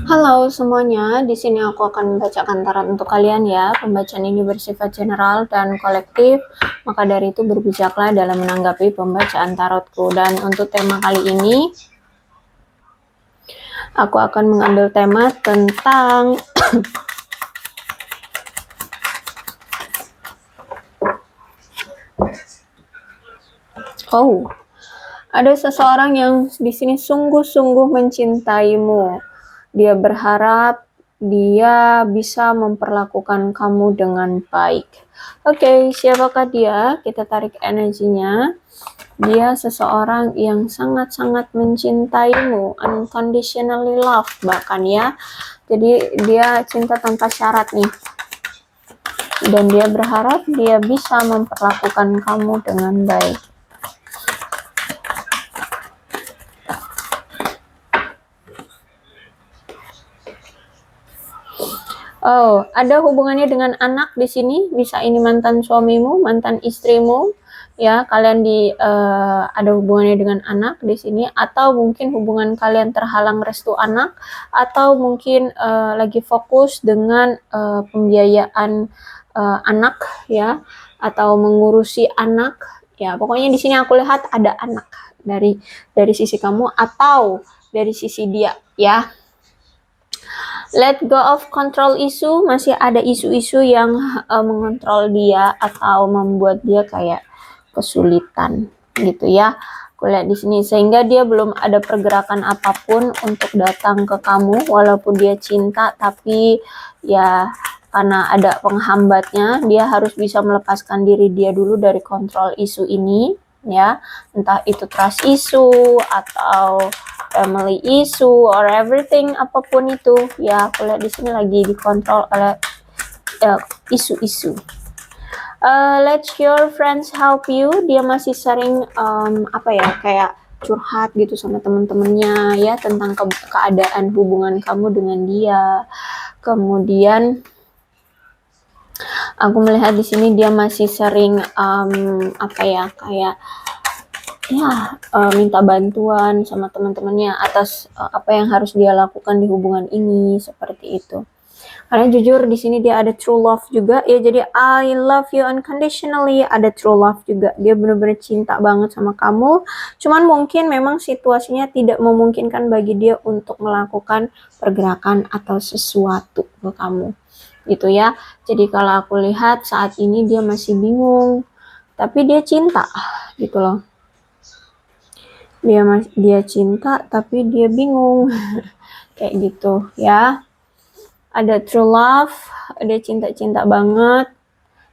Halo semuanya, di sini aku akan membacakan tarot untuk kalian ya. Pembacaan ini bersifat general dan kolektif, maka dari itu berbijaklah dalam menanggapi pembacaan tarotku. Dan untuk tema kali ini, aku akan mengambil tema tentang ada seseorang yang di sini sungguh-sungguh mencintaimu. Dia berharap dia bisa memperlakukan kamu dengan baik. Oke, siapakah dia? Kita tarik energinya. Dia seseorang yang sangat-sangat mencintaimu, unconditionally love bahkan ya. Jadi dia cinta tanpa syarat nih. Dan dia berharap dia bisa memperlakukan kamu dengan baik. Oh, ada hubungannya dengan anak di sini. Bisa ini mantan suamimu, mantan istrimu, ya. Kalian ada hubungannya dengan anak di sini, atau mungkin hubungan kalian terhalang restu anak, atau mungkin lagi fokus dengan pembiayaan anak, ya, atau mengurusi anak, ya. Pokoknya di sini aku lihat ada anak dari sisi kamu atau dari sisi dia, ya. Let go of control issue, masih ada isu-isu yang mengontrol dia atau membuat dia kayak kesulitan gitu ya. Aku lihat di sini sehingga dia belum ada pergerakan apapun untuk datang ke kamu walaupun dia cinta, tapi ya karena ada penghambatnya, dia harus bisa melepaskan diri dia dulu dari kontrol isu ini ya. Entah itu trust issue atau family issue or everything, apapun itu ya. Aku lihat di sini lagi dikontrol oleh isu-isu. Let your friends help you. Dia masih sering kayak curhat gitu sama teman-temannya ya tentang keadaan hubungan kamu dengan dia. Kemudian aku melihat di sini dia masih sering minta bantuan sama teman-temannya atas apa yang harus dia lakukan di hubungan ini, seperti itu. Karena jujur di sini dia ada true love juga ya, jadi I love you unconditionally, ada true love juga. Dia benar-benar cinta banget sama kamu. Cuman mungkin memang situasinya tidak memungkinkan bagi dia untuk melakukan pergerakan atau sesuatu ke kamu. Gitu ya. Jadi kalau aku lihat saat ini dia masih bingung, tapi dia cinta gitu loh. Dia cinta tapi dia bingung kayak gitu ya. Ada true love, dia cinta banget,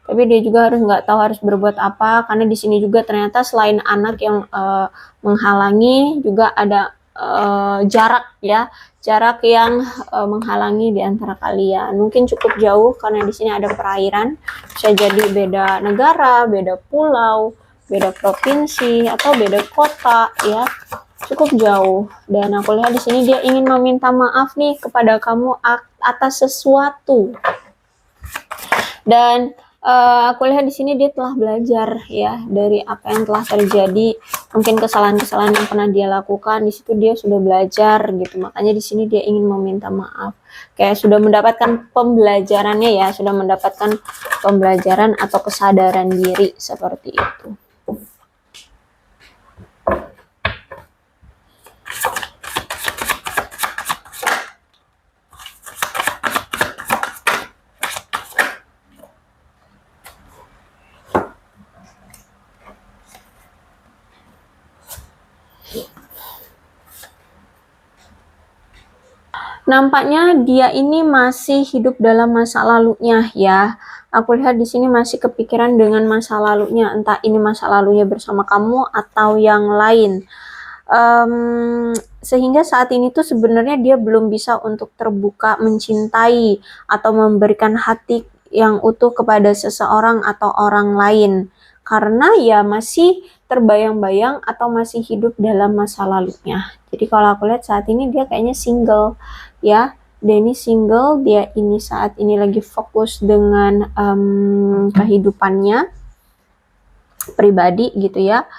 tapi dia juga nggak tahu harus berbuat apa, karena di sini juga ternyata selain anak yang menghalangi, juga ada jarak yang menghalangi di antara kalian. Mungkin cukup jauh karena di sini ada perairan, bisa jadi beda negara, beda pulau, beda provinsi, atau beda kota ya, cukup jauh. Dan aku lihat di sini dia ingin meminta maaf nih kepada kamu atas sesuatu. Dan aku lihat di sini dia telah belajar ya dari apa yang telah terjadi, mungkin kesalahan-kesalahan yang pernah dia lakukan. Di situ dia sudah belajar gitu, makanya di sini dia ingin meminta maaf, kayak sudah mendapatkan pembelajarannya ya, sudah mendapatkan pembelajaran atau kesadaran diri seperti itu. Nampaknya dia ini masih hidup dalam masa lalunya ya. Aku lihat di sini masih kepikiran dengan masa lalunya, entah ini masa lalunya bersama kamu atau yang lain. Sehingga saat ini tuh sebenarnya dia belum bisa untuk terbuka mencintai atau memberikan hati yang utuh kepada seseorang atau orang lain, karena ya masih terbayang-bayang atau masih hidup dalam masa lalunya. Jadi kalau aku lihat saat ini dia kayaknya single ya. Dia ini single, dia ini saat ini lagi fokus dengan kehidupannya pribadi gitu ya.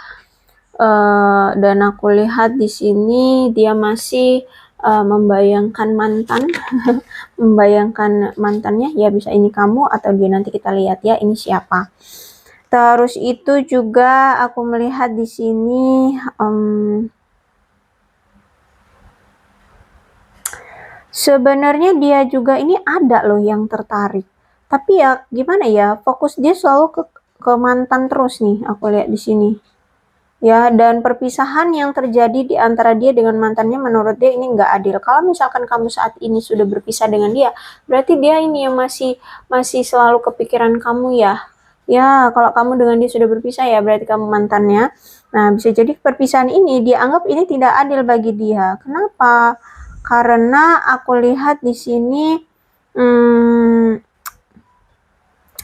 Dan aku lihat di sini dia masih membayangkan mantan, membayangkan mantannya, ya bisa ini kamu atau dia, nanti kita lihat ya ini siapa. Terus itu juga aku melihat di sini sebenarnya dia juga ini ada loh yang tertarik. Tapi ya gimana ya, fokus dia selalu ke mantan terus nih, aku lihat di sini. Ya, dan perpisahan yang terjadi di antara dia dengan mantannya menurut dia ini nggak adil. Kalau misalkan kamu saat ini sudah berpisah dengan dia, berarti dia ini yang masih selalu kepikiran kamu ya. Ya, kalau kamu dengan dia sudah berpisah ya berarti kamu mantannya. Nah, bisa jadi perpisahan ini dia anggap ini tidak adil bagi dia. Kenapa? Karena aku lihat di sini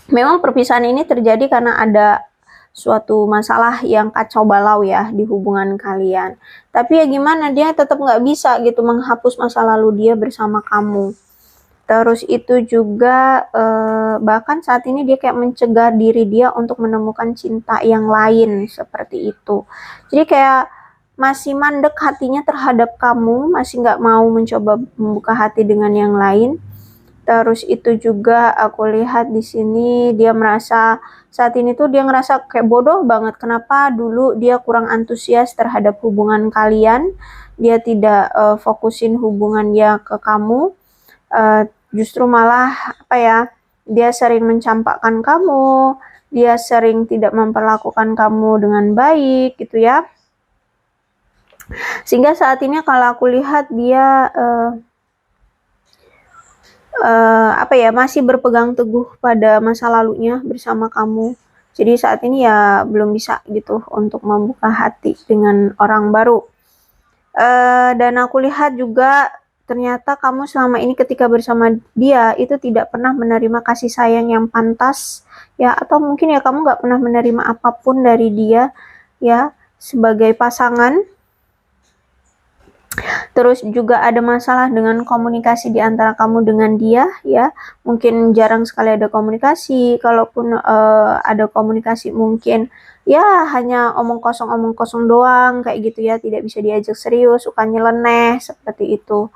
memang perpisahan ini terjadi karena ada suatu masalah yang kacau balau ya di hubungan kalian. Tapi ya gimana, dia tetap nggak bisa gitu menghapus masa lalu dia bersama kamu. Terus itu juga bahkan saat ini dia kayak mencegah diri dia untuk menemukan cinta yang lain seperti itu. Jadi kayak masih mandek hatinya terhadap kamu, masih nggak mau mencoba membuka hati dengan yang lain. Terus itu juga aku lihat di sini dia merasa saat ini tuh dia ngerasa kayak bodoh banget. Kenapa dulu dia kurang antusias terhadap hubungan kalian? Dia tidak fokusin hubungan dia ke kamu. Justru malah apa ya? Dia sering mencampakkan kamu. Dia sering tidak memperlakukan kamu dengan baik gitu ya. Sehingga saat ini kalau aku lihat dia apa ya, masih berpegang teguh pada masa lalunya bersama kamu. Jadi saat ini ya belum bisa gitu untuk membuka hati dengan orang baru. Dan aku lihat juga ternyata kamu selama ini ketika bersama dia itu tidak pernah menerima kasih sayang yang pantas ya, atau mungkin ya kamu nggak pernah menerima apapun dari dia ya sebagai pasangan. Terus juga ada masalah dengan komunikasi di antara kamu dengan dia ya. Mungkin jarang sekali ada komunikasi. Kalaupun ada komunikasi mungkin ya hanya omong kosong doang kayak gitu ya. Tidak bisa diajak serius, suka nyeleneh seperti itu.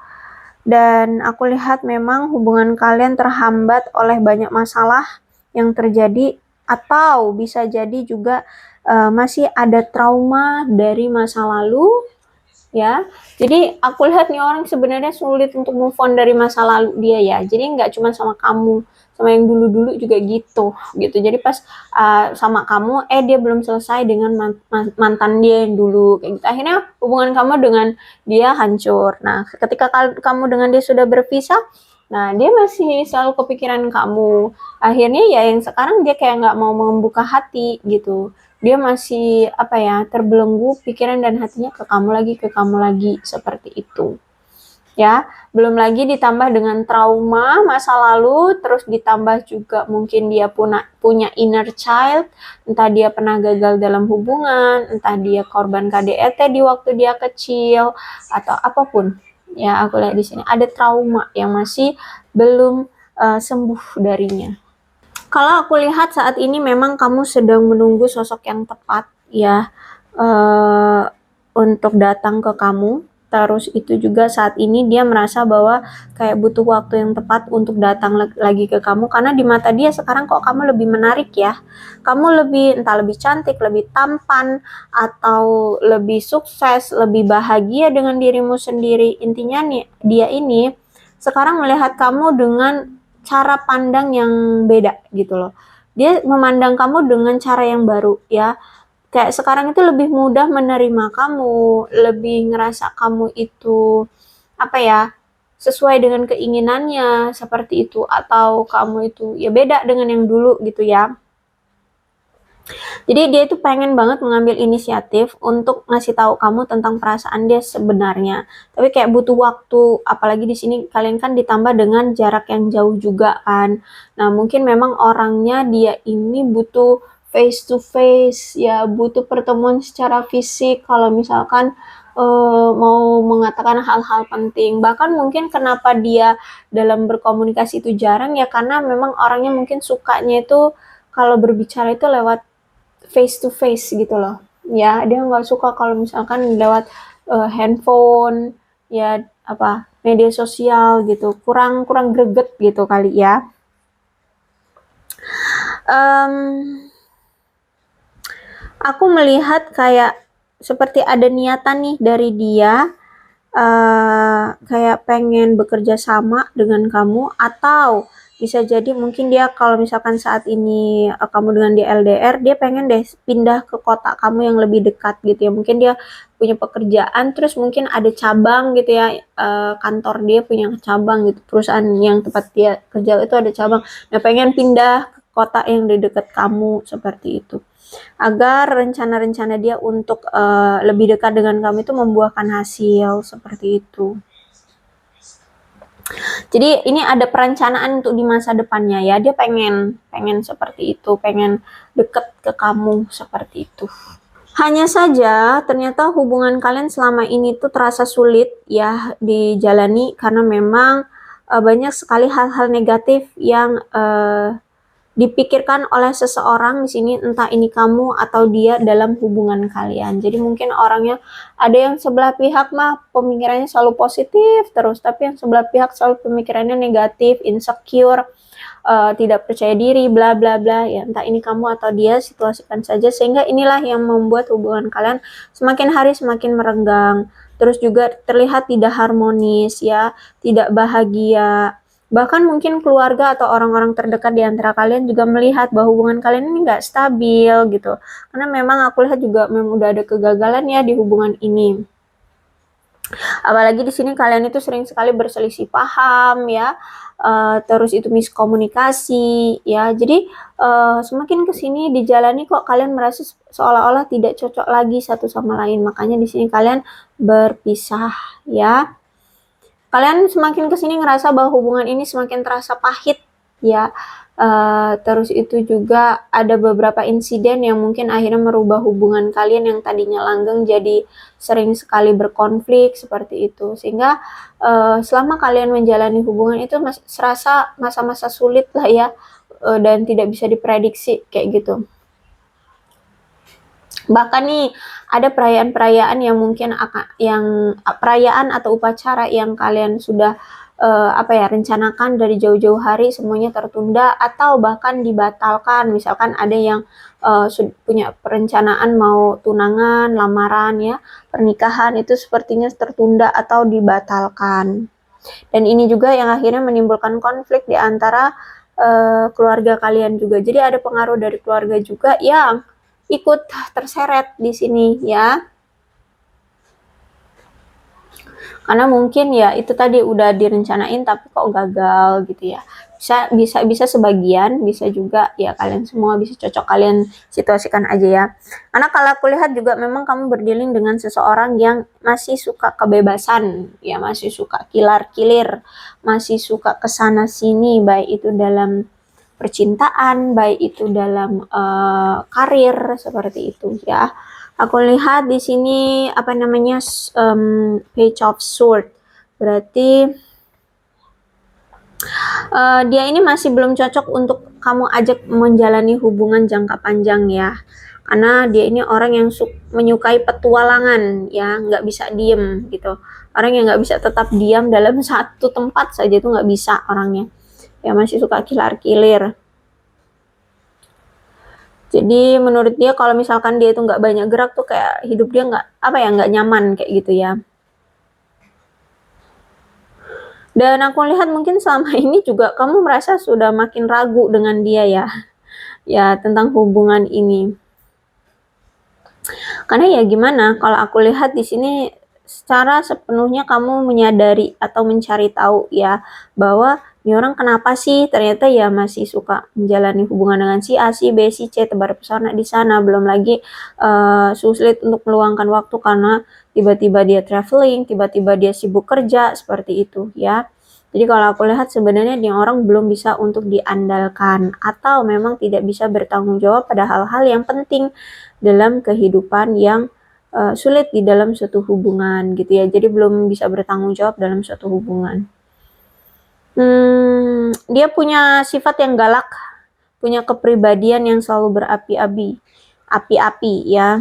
Dan aku lihat memang hubungan kalian terhambat oleh banyak masalah yang terjadi, atau bisa jadi juga masih ada trauma dari masa lalu ya. Jadi aku lihat nih orang sebenarnya sulit untuk move on dari masa lalu dia ya. Jadi nggak cuma sama kamu, sama yang dulu-dulu juga gitu. Jadi pas sama kamu, dia belum selesai dengan mantan dia yang dulu kayak gitu. Akhirnya hubungan kamu dengan dia hancur. Nah, ketika kamu dengan dia sudah berpisah, nah dia masih selalu kepikiran kamu. Akhirnya ya yang sekarang dia kayak nggak mau membuka hati gitu. Dia masih apa ya, terbelenggu pikiran dan hatinya ke kamu lagi seperti itu ya. Belum lagi ditambah dengan trauma masa lalu, terus ditambah juga mungkin dia punya inner child, entah dia pernah gagal dalam hubungan, entah dia korban KDRT di waktu dia kecil atau apapun ya. Aku lihat di sini ada trauma yang masih belum sembuh darinya. Kalau aku lihat saat ini memang kamu sedang menunggu sosok yang tepat ya untuk datang ke kamu. Terus itu juga saat ini dia merasa bahwa kayak butuh waktu yang tepat untuk datang lagi ke kamu, karena di mata dia sekarang kok kamu lebih menarik ya. Kamu entah lebih cantik, lebih tampan, atau lebih sukses, lebih bahagia dengan dirimu sendiri. Intinya nih, dia ini sekarang melihat kamu dengan cara pandang yang beda gitu loh. Dia memandang kamu dengan cara yang baru ya. Kayak sekarang itu lebih mudah menerima kamu, lebih ngerasa kamu itu apa ya, sesuai dengan keinginannya seperti itu, atau kamu itu ya beda dengan yang dulu gitu ya. Jadi dia itu pengen banget mengambil inisiatif untuk ngasih tahu kamu tentang perasaan dia sebenarnya. Tapi kayak butuh waktu, apalagi di sini kalian kan ditambah dengan jarak yang jauh juga kan. Nah, mungkin memang orangnya dia ini butuh face to face ya, butuh pertemuan secara fisik kalau misalkan mau mengatakan hal-hal penting. Bahkan mungkin kenapa dia dalam berkomunikasi itu jarang ya, karena memang orangnya mungkin sukanya itu kalau berbicara itu lewat face to face gitu loh ya. Dia nggak suka kalau misalkan lewat handphone ya, media sosial gitu, kurang greget gitu kali ya. Aku melihat kayak seperti ada niatan nih dari dia, kayak pengen bekerja sama dengan kamu, atau bisa jadi mungkin dia kalau misalkan saat ini kamu dengan dia LDR, dia pengen deh pindah ke kota kamu yang lebih dekat gitu ya. Mungkin dia punya pekerjaan, terus mungkin ada cabang gitu ya, kantor dia punya cabang gitu, perusahaan yang tempat dia kerja itu ada cabang. Nah, pengen pindah ke kota yang di dekat kamu seperti itu, agar rencana-rencana dia untuk lebih dekat dengan kamu itu membuahkan hasil seperti itu. Jadi ini ada perencanaan untuk di masa depannya ya, dia pengen seperti itu, pengen deket ke kamu seperti itu. Hanya saja ternyata hubungan kalian selama ini tuh terasa sulit ya dijalani, karena memang banyak sekali hal-hal negatif yang dipikirkan oleh seseorang di sini, entah ini kamu atau dia dalam hubungan kalian. Jadi mungkin orangnya ada yang sebelah pihak mah pemikirannya selalu positif terus, tapi yang sebelah pihak selalu pemikirannya negatif, insecure, tidak percaya diri, bla bla bla. Ya entah ini kamu atau dia, situasikan saja, sehingga inilah yang membuat hubungan kalian semakin hari semakin merenggang. Terus juga terlihat tidak harmonis ya, tidak bahagia. Bahkan mungkin keluarga atau orang-orang terdekat di antara kalian juga melihat bahwa hubungan kalian ini nggak stabil gitu. Karena memang aku lihat juga memang udah ada kegagalan ya di hubungan ini. Apalagi di sini kalian itu sering sekali berselisih paham ya, terus itu miskomunikasi ya. Jadi semakin kesini dijalani kok kalian merasa seolah-olah tidak cocok lagi satu sama lain. Makanya di sini kalian berpisah ya. Kalian semakin kesini ngerasa bahwa hubungan ini semakin terasa pahit ya. Terus itu juga ada beberapa insiden yang mungkin akhirnya merubah hubungan kalian yang tadinya langgeng jadi sering sekali berkonflik seperti itu, sehingga selama kalian menjalani hubungan itu serasa masa-masa sulit lah ya, dan tidak bisa diprediksi kayak gitu. Bahkan nih ada perayaan-perayaan yang mungkin perayaan atau upacara yang kalian sudah rencanakan dari jauh-jauh hari, semuanya tertunda atau bahkan dibatalkan. Misalkan ada yang punya perencanaan mau tunangan, lamaran ya, pernikahan itu sepertinya tertunda atau dibatalkan. Dan ini juga yang akhirnya menimbulkan konflik di antara keluarga kalian juga. Jadi ada pengaruh dari keluarga juga yang ikut terseret di sini ya. Karena mungkin ya itu tadi udah direncanain tapi kok gagal gitu ya. Bisa sebagian, bisa juga ya kalian semua bisa cocok, kalian situasikan aja ya. Karena kalau aku lihat juga memang kamu berdealing dengan seseorang yang masih suka kebebasan ya, masih suka kilar-kilir, masih suka kesana sini, baik itu dalam percintaan, baik itu dalam karir seperti itu ya. Aku lihat di sini Page of Swords. Berarti dia ini masih belum cocok untuk kamu ajak menjalani hubungan jangka panjang ya. Karena dia ini orang yang menyukai petualangan ya, nggak bisa diem gitu. Orang yang nggak bisa tetap diam dalam satu tempat saja itu nggak bisa orangnya. Ya masih suka kilar-kilir. Jadi menurut dia kalau misalkan dia itu nggak banyak gerak tuh kayak hidup dia nggak nyaman kayak gitu ya. Dan aku lihat mungkin selama ini juga kamu merasa sudah makin ragu dengan dia ya, ya tentang hubungan ini. Karena ya gimana, kalau aku lihat di sini secara sepenuhnya kamu menyadari atau mencari tahu ya bahwa ini orang kenapa sih ternyata ya masih suka menjalani hubungan dengan si A, si B, si C, tebar pesona di sana. Belum lagi sulit untuk meluangkan waktu karena tiba-tiba dia traveling, tiba-tiba dia sibuk kerja seperti itu ya. Jadi kalau aku lihat sebenarnya ini orang belum bisa untuk diandalkan atau memang tidak bisa bertanggung jawab pada hal-hal yang penting dalam kehidupan yang sulit di dalam suatu hubungan gitu ya. Jadi belum bisa bertanggung jawab dalam suatu hubungan. Dia punya sifat yang galak, punya kepribadian yang selalu berapi-api ya.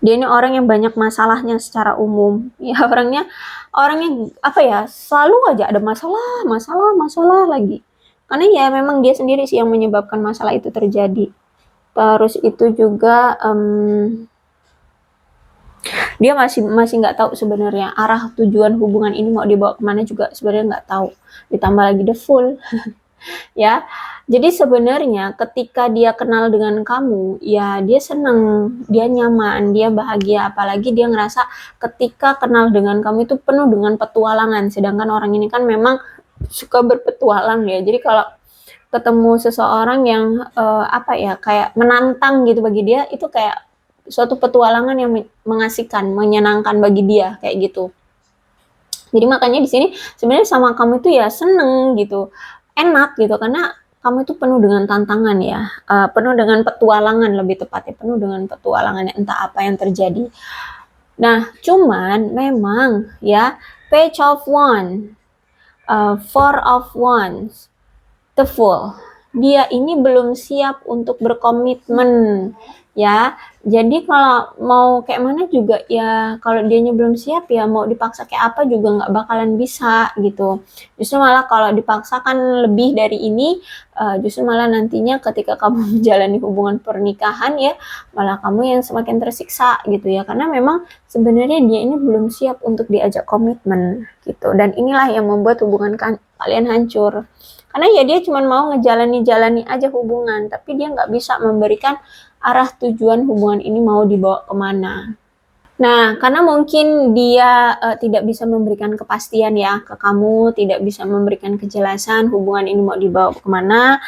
Dia ini orang yang banyak masalahnya secara umum. Ya orangnya apa ya, selalu aja ada masalah lagi. Karena ya memang dia sendiri sih yang menyebabkan masalah itu terjadi. Terus itu juga dia masih nggak tahu sebenarnya arah tujuan hubungan ini mau dibawa kemana juga sebenarnya nggak tahu. Ditambah lagi the fool. Ya. Jadi sebenarnya ketika dia kenal dengan kamu, ya dia seneng, dia nyaman, dia bahagia, apalagi dia ngerasa ketika kenal dengan kamu itu penuh dengan petualangan, sedangkan orang ini kan memang suka berpetualang ya. Jadi kalau ketemu seseorang yang apa ya, kayak menantang gitu bagi dia, itu kayak suatu petualangan yang mengasihkan, menyenangkan bagi dia kayak gitu. Jadi makanya di sini sebenarnya sama kamu itu ya seneng gitu, enak gitu karena kamu itu penuh dengan tantangan ya, penuh dengan petualangan lebih tepatnya, penuh dengan petualangan entah apa yang terjadi. Nah, cuman memang ya Page of Wands, Four of Wands, the Fool. Dia ini belum siap untuk berkomitmen ya. Jadi kalau mau kayak mana juga ya, kalau dianya belum siap ya mau dipaksa kayak apa juga nggak bakalan bisa gitu. Justru malah kalau dipaksakan lebih dari ini, justru malah nantinya ketika kamu menjalani hubungan pernikahan ya, malah kamu yang semakin tersiksa gitu ya. Karena memang sebenarnya dia ini belum siap untuk diajak komitmen gitu. Dan inilah yang membuat hubungan kalian hancur. Karena ya dia cuma mau ngejalani aja hubungan, tapi dia nggak bisa memberikan arah tujuan hubungan ini mau dibawa kemana. Nah, karena mungkin dia tidak bisa memberikan kepastian ya ke kamu, tidak bisa memberikan kejelasan hubungan ini mau dibawa kemana.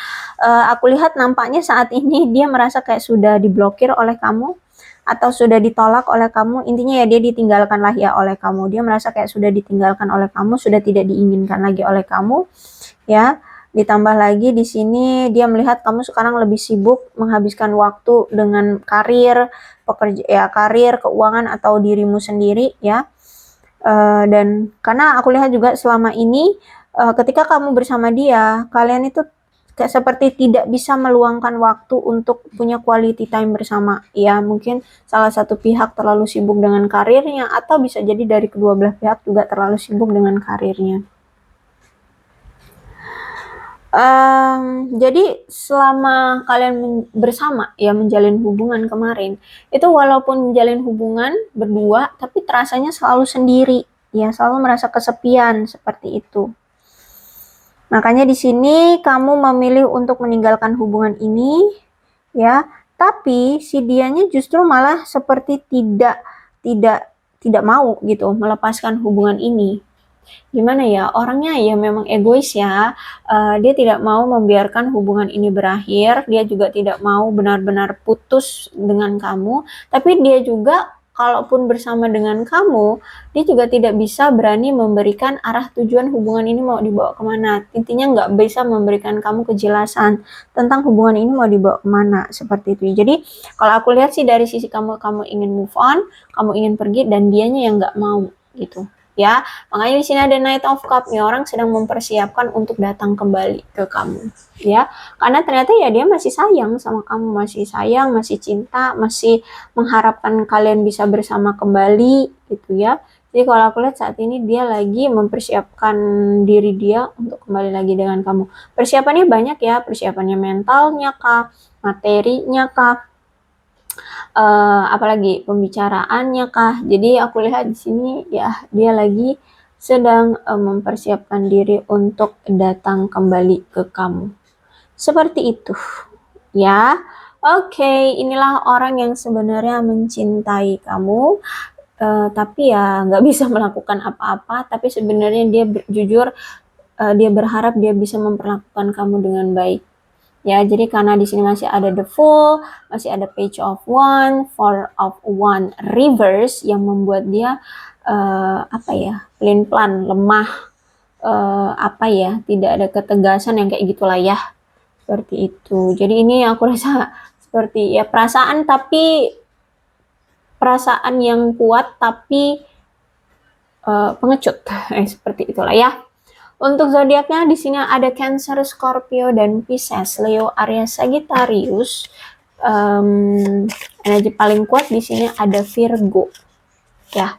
Aku lihat nampaknya saat ini dia merasa kayak sudah diblokir oleh kamu atau sudah ditolak oleh kamu. Intinya ya dia ditinggalkan lah ya oleh kamu. Dia merasa kayak sudah ditinggalkan oleh kamu, sudah tidak diinginkan lagi oleh kamu, ya. Ditambah lagi di sini dia melihat kamu sekarang lebih sibuk menghabiskan waktu dengan karir, karir, keuangan atau dirimu sendiri ya. Dan karena aku lihat juga selama ini ketika kamu bersama dia, kalian itu kayak seperti tidak bisa meluangkan waktu untuk punya quality time bersama. Ya, mungkin salah satu pihak terlalu sibuk dengan karirnya atau bisa jadi dari kedua belah pihak juga terlalu sibuk dengan karirnya. Jadi selama kalian bersama ya menjalin hubungan kemarin, itu walaupun menjalin hubungan berdua, tapi terasanya selalu sendiri, ya selalu merasa kesepian seperti itu. Makanya di sini kamu memilih untuk meninggalkan hubungan ini, ya, tapi si dianya justru malah seperti tidak mau gitu melepaskan hubungan ini. Gimana ya, orangnya ya memang egois ya, dia tidak mau membiarkan hubungan ini berakhir, dia juga tidak mau benar-benar putus dengan kamu, tapi dia juga kalaupun bersama dengan kamu, dia juga tidak bisa berani memberikan arah tujuan hubungan ini mau dibawa kemana. Intinya nggak bisa memberikan kamu kejelasan tentang hubungan ini mau dibawa kemana, seperti itu. Jadi kalau aku lihat sih dari sisi kamu ingin move on, kamu ingin pergi, dan dianya yang nggak mau gitu. Ya, makanya di sini ada Knight of Cups nih, orang sedang mempersiapkan untuk datang kembali ke kamu, ya. Karena ternyata ya dia masih sayang sama kamu, masih sayang, masih cinta, masih mengharapkan kalian bisa bersama kembali, gitu ya. Jadi kalau aku lihat saat ini dia lagi mempersiapkan diri dia untuk kembali lagi dengan kamu. Persiapannya banyak ya, persiapannya mentalnya kah, materinya kah, apalagi pembicaraannya kah. Jadi aku lihat di sini ya dia lagi sedang mempersiapkan diri untuk datang kembali ke kamu. Seperti itu ya. Oke, inilah orang yang sebenarnya mencintai kamu, tapi ya nggak bisa melakukan apa-apa, tapi sebenarnya dia jujur, dia berharap dia bisa memperlakukan kamu dengan baik. Ya, jadi karena di sini masih ada the Fool, masih ada Page of Wands, Four of Wands reverse yang membuat dia apa ya, pelin-pelan, lemah, apa ya, tidak ada ketegasan yang kayak gitulah ya, seperti itu. Jadi ini aku rasa seperti ya perasaan, tapi perasaan yang kuat tapi pengecut, seperti itulah ya. Untuk zodiaknya di sini ada Cancer, Scorpio, dan Pisces, Leo, Aries, Sagittarius. energi paling kuat di sini ada Virgo. Ya,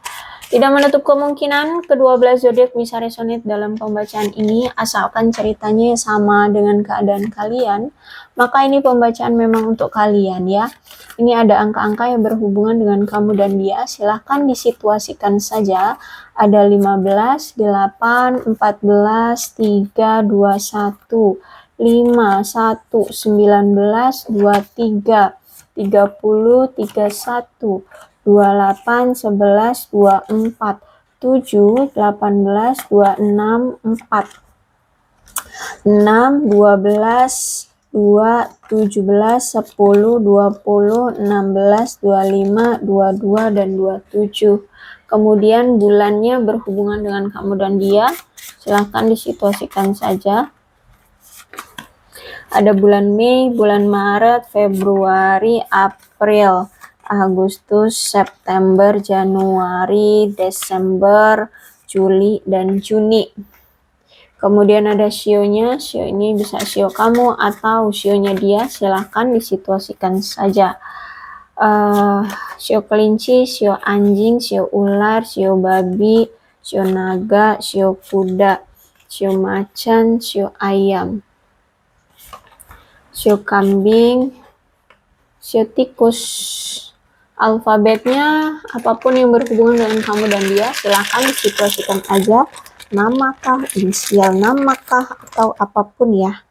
tidak menutup kemungkinan kedua belas zodiak bisa resonate dalam pembacaan ini, asalkan ceritanya sama dengan keadaan kalian, maka ini pembacaan memang untuk kalian ya. Ini ada angka-angka yang berhubungan dengan kamu dan dia, silahkan disituasikan saja. Ada 15, 8, 14, 3, 21, 5, 1, 19, 23, 30, 31, 28, 11, 24, 7, 18, 26, 4, 6, 12, 2, 17, 10, 20, 16, 25, 22, dan 27. Kemudian bulannya berhubungan dengan kamu dan dia, silahkan disituasikan saja. Ada bulan Mei, bulan Maret, Februari, April, Agustus, September, Januari, Desember, Juli, dan Juni. Kemudian ada shio-nya, shio ini bisa shio kamu atau shio-nya dia, silahkan disituasikan saja. Shio kelinci, shio anjing, shio ular, shio babi, shio naga, shio kuda, shio macan, shio ayam, shio kambing, shio tikus. Alfabetnya apapun yang berhubungan dengan kamu dan dia, silahkan disituasikan aja, namakah, inisial namakah, atau apapun ya.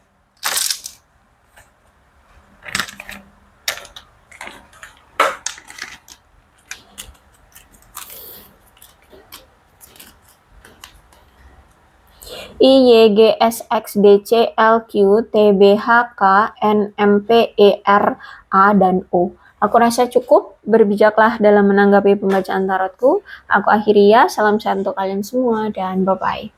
I, Y, G, S, X, D, C, L, Q, T, B, H, K, N, M, P, E, R, A, dan O. Aku rasa cukup, berbijaklah dalam menanggapi pembacaan tarotku. Aku akhiri ya, salam sehat untuk kalian semua, dan bye-bye.